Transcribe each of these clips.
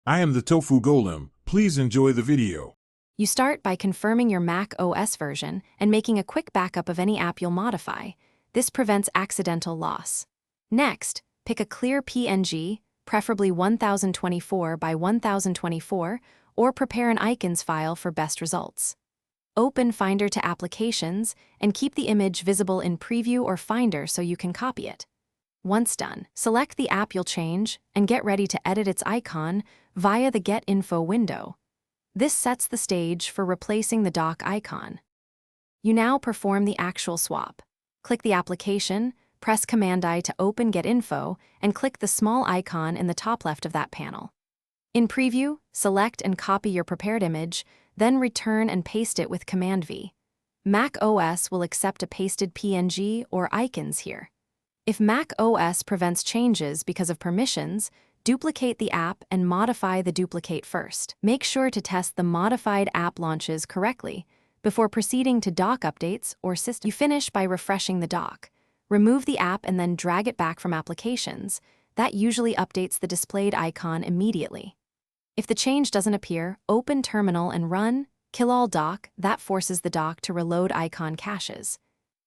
I am the Tofu Golem. Please enjoy the video. You start by confirming your Mac OS version and making a quick backup of any app you'll modify. This prevents accidental loss. Next, pick a clear PNG, preferably 1024 by 1024, or prepare an icons file for best results. Open Finder to Applications and keep the image visible in Preview or Finder so you can copy it. Once done, select the app you'll change and get ready to edit its icon via the Get Info window. This sets the stage for replacing the dock icon. You now perform the actual swap. Click the application, press Command-I to open Get Info, and click the small icon in the top left of that panel. In Preview, select and copy your prepared image, then return and paste it with Command-V. Mac OS will accept a pasted PNG or icons here. If Mac OS prevents changes because of permissions, duplicate the app and modify the duplicate first. Make sure to test the modified app launches correctly before proceeding to dock updates or system. You finish by refreshing the dock. Remove the app and then drag it back from Applications. That usually updates the displayed icon immediately. If the change doesn't appear, open Terminal and run Kill All Dock. That forces the dock to reload icon caches.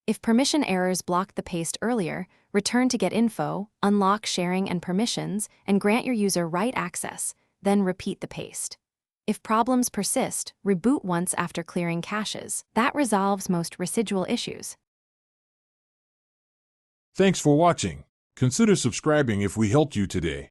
If permission errors blocked the paste earlier, return to Get Info, unlock sharing and permissions, and grant your user write access, then repeat the paste. If problems persist, reboot once after clearing caches. That resolves most residual issues. Thanks for watching. Consider subscribing if we helped you today.